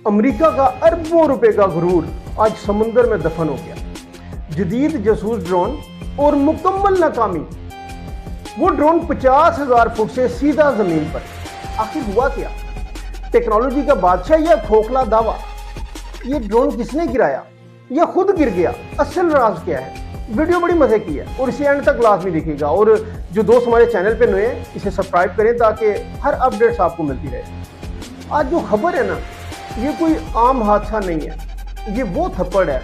America का अरबों रुपए का गुरूर आज समुंदर में दफन हो गया। जदीद जासूस ड्रोन और मुकम्मल नाकामी। वो ड्रोन 50,000 फुट से सीधा जमीन पर। आखिर हुआ क्या? टेक्नोलॉजी का बादशाह या खोखला दावा? ये ड्रोन किसने गिराया या खुद गिर गया? असल राज क्या है? वीडियो बड़ी मजे की है और इसे एंड तक लाजमी देखिएगा। और जो दोस्त हमारे चैनल पे नए हैं इसे सब्सक्राइब करें ताकि हर अपडेट्स आपको मिलती रहे। आज जो खबर है ना, ये कोई आम हादसा नहीं है। ये वो थप्पड़ है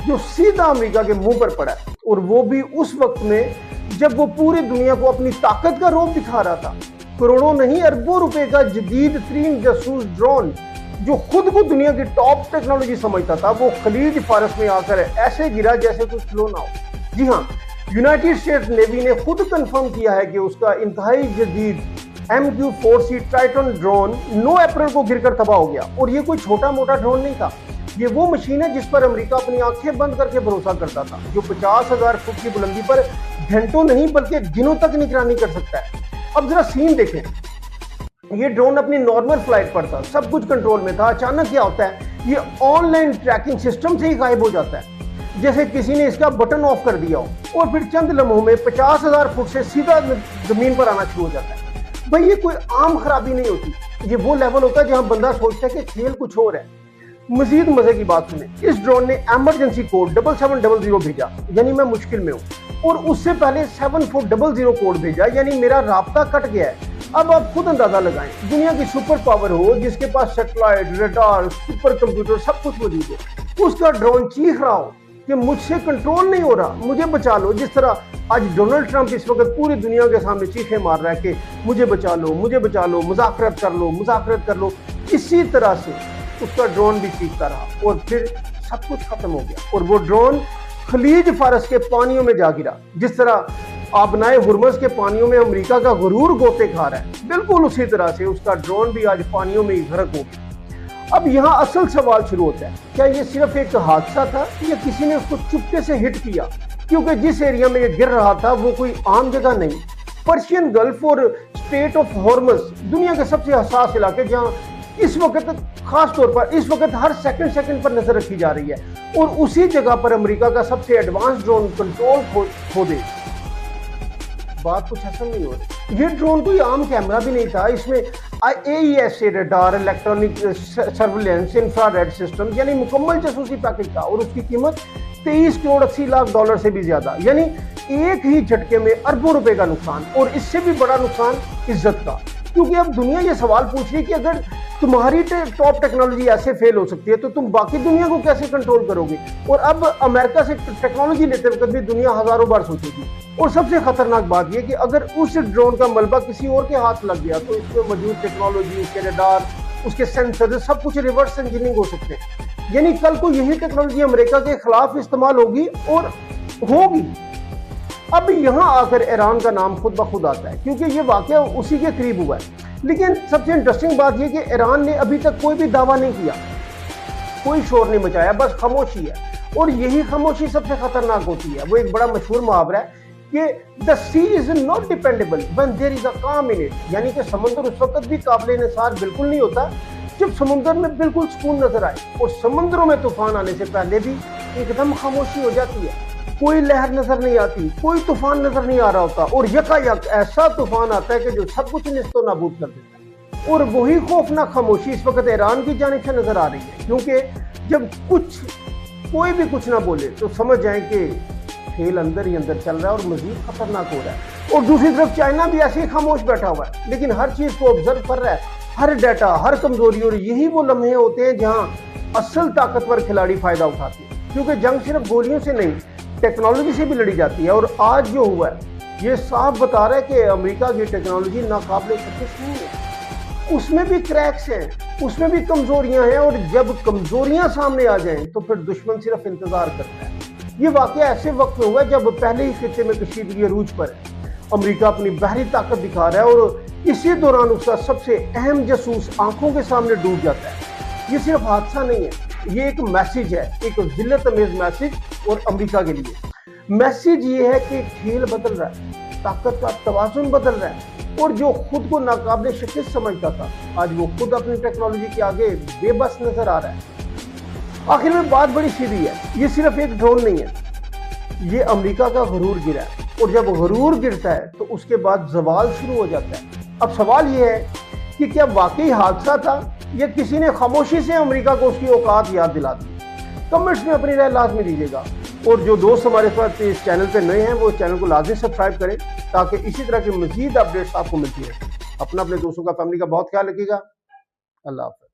जो सीधा अमेरिका के मुंह पर पड़ा है, और वो भी उस वक्त में जब वो पूरी दुनिया को अपनी ताकत का रौब दिखा रहा था। करोड़ों नहीं अरबों रुपए का जदीद तरीन जासूस ड्रोन जो खुद को दुनिया की टॉप टेक्नोलॉजी समझता था, वो खलीज फारस में आकर ऐसे गिरा जैसे कुछ खिलौना हो। जी हाँ, यूनाइटेड स्टेट्स नेवी ने खुद कंफर्म किया है कि उसका इंतहाई जदीद MQ-4C ट्राइटन ड्रोन 9 अप्रैल को गिरकर तबाह हो गया। और ये कोई छोटा मोटा ड्रोन नहीं था, ये वो मशीन है जिस पर अमेरिका अपनी आंखें बंद करके भरोसा करता था, जो 50,000 फुट की बुलंदी पर घंटों नहीं बल्कि दिनों तक निगरानी कर सकता है। अब जरा सीन देखें। ये ड्रोन अपनी नॉर्मल फ्लाइट पर था, सब कुछ कंट्रोल में था। अचानक क्या होता है, ये ऑनलाइन ट्रैकिंग सिस्टम से ही गायब हो जाता है, जैसे किसी ने इसका बटन ऑफ कर दिया हो, और फिर चंद लम्हों में 50,000 फुट से सीधा जमीन पर आना शुरू हो जाता है। भाई ये कोई आम खराबी नहीं होती, ये वो लेवल होता है जहां बंदा सोचता है कि खेल कुछ और है। मजीद मजे की बात सुने, इस ड्रोन ने इमरजेंसी कोड 7700 भेजा, यानी मैं मुश्किल में हूँ, और उससे पहले 7400 कोड भेजा, यानी मेरा राब्ता कट गया है। अब आप खुद अंदाजा लगाएं, दुनिया की सुपर पावर हो जिसके पास सैटेलाइट, रडार, सुपर कंप्यूटर सब कुछ मौजूद हो, उसका ड्रोन चीख रहा हो कि मुझसे कंट्रोल नहीं हो रहा, मुझे बचा लो। जिस तरह आज डोनाल्ड ट्रंप इस वक्त पूरी दुनिया के सामने चीखें मार रहा है कि मुझे बचा लो, मुझे बचा लो, मुज़ाकरत कर लो, मुज़ाकरत कर लो, इसी तरह से उसका ड्रोन भी चीखता रहा और फिर सब कुछ खत्म हो गया। और वो ड्रोन खलीज फारस के पानियों में जा गिरा। जिस तरह आबनाए हुर्मुज़ के पानियों में अमेरिका का गुरूर गोते खा रहा है, बिल्कुल उसी तरह से उसका ड्रोन भी आज पानियों में ही गर्क हो गया। अब यहाँ असल सवाल शुरू होता है, क्या ये सिर्फ एक हादसा था या किसी ने उसको चुपके से हिट किया? क्योंकि जिस एरिया में ये गिर रहा था वो कोई आम जगह नहीं। पर्शियन गल्फ और स्टेट ऑफ हॉर्मस दुनिया के सबसे हसास इलाके, जहाँ इस वक्त खास तौर पर इस वक्त हर सेकंड पर नजर रखी जा रही है, और उसी जगह पर अमेरिका का सबसे एडवांस ड्रोन कंट्रोल खो दे। बात कुछ ऐसा नहीं हो रही। ये ड्रोन कोई आम कैमरा भी नहीं था, इसमें AES radar, electronic surveillance, infrared system, यानी मुकम्मल जासूसी पैकेज था। और उसकी कीमत 23 करोड़ 80 लाख डॉलर से भी ज्यादा, यानी एक ही झटके में अरबों रुपए का नुकसान। और इससे भी बड़ा नुकसान इज्जत का, क्योंकि अब दुनिया ये सवाल पूछ रही है कि अगर तुम्हारी टॉप टेक्नोलॉजी ऐसे फेल हो सकती है तो तुम बाकी दुनिया को कैसे कंट्रोल करोगे? और अब अमेरिका से टेक्नोलॉजी लेते वक्त भी दुनिया हजारों बार सोचेगी। और सबसे खतरनाक बात यह कि अगर उस ड्रोन का मलबा किसी और के हाथ लग गया तो इसमें मौजूद टेक्नोलॉजी, उसके रडार, उसके सेंसर, सब कुछ रिवर्स इंजीनियरिंग हो सकते हैं। यानी कल को यही टेक्नोलॉजी अमेरिका के खिलाफ इस्तेमाल होगी और होगी। अब यहाँ आकर ईरान का नाम खुद ब खुद आता है, क्योंकि ये वाकया उसी के करीब हुआ है। लेकिन सबसे इंटरेस्टिंग बात यह कि ईरान ने अभी तक कोई भी दावा नहीं किया, कोई शोर नहीं मचाया, बस खामोशी है। और यही खामोशी सबसे खतरनाक होती है। वो एक बड़ा मशहूर मुहावरा है कि the sea is not dependable when there is a calm in it, यानी कि समुद्र उस वक्त भी काबिल निसार बिल्कुल नहीं होता जब समुद्र में बिल्कुल सुकून नजर आए। और समुद्रों में तूफान आने से पहले भी एकदम खामोशी हो जाती है, कोई लहर नजर नहीं आती, कोई तूफान नजर नहीं आ रहा होता, और यकायक ऐसा तूफान आता है कि जो सब कुछ निस्तो नाबूद कर देता है। और वही खौफनाक खामोशी इस वक्त ईरान की जानिब से नजर आ रही है, क्योंकि जब कोई भी कुछ ना बोले तो समझ जाए कि खेल अंदर ही अंदर चल रहा है और मजीद खतरनाक हो रहा है। और दूसरी तरफ चाइना भी ऐसे ही खामोश बैठा हुआ है, लेकिन हर चीज को ऑब्जर्व कर रहा है, हर डाटा, हर कमजोरी। और यही वो लम्हे होते हैं जहां असल ताकतवर खिलाड़ी फायदा उठाते हैं, क्योंकि जंग सिर्फ गोलियों से नहीं, टेक्नोलॉजी से भी लड़ी जाती है। और आज जो हुआ है ये साफ बता रहा है कि अमेरिका की टेक्नोलॉजी नाकाबिले तशख़ीस नहीं है, उसमें भी क्रैक्स हैं, उसमें भी कमजोरियां हैं। और जब कमजोरियां सामने आ जाएं तो फिर दुश्मन सिर्फ इंतजार करता है। ये वाकया ऐसे वक्त में हुआ है जब पहले ही खित्ते में कशीदगी अरूज पर है, अमेरिका अपनी बहरी ताकत दिखा रहा है, और इसी दौरान उसका सबसे अहम जासूस आंखों के सामने डूब जाता है। ये सिर्फ हादसा नहीं है, ये एक मैसेज है, एक जिल्लत अमेज मैसेज। और अमेरिका के लिए मैसेज ये है कि खेल बदल रहा है, ताकत का तवाज़ुन बदल रहा है। और जो खुद को नाकाबिल शिकस्त समझता था, आज वो खुद अपनी टेक्नोलॉजी के आगे बेबस नजर आ रहा है। आखिर में बात बड़ी सीधी है, ये सिर्फ एक ड्रोन नहीं है, ये अमेरिका का गरूर गिरा है, और जब गरूर गिरता है तो उसके बाद जवाल शुरू हो जाता है। अब सवाल ये है कि क्या वाकई हादसा था या किसी ने खामोशी से अमेरिका को उसकी औकात याद दिला दी। कमेंट्स में अपनी राय लाजमी दीजिएगा, और जो दोस्त हमारे साथ इस चैनल पे नए हैं वो चैनल को लाजमी सब्सक्राइब करें ताकि इसी तरह की मजीद अपडेट्स आपको मिलती है। अपने दोस्तों का, फैमिली का बहुत ख्याल रखिएगा। अल्लाह हाफ़िज़।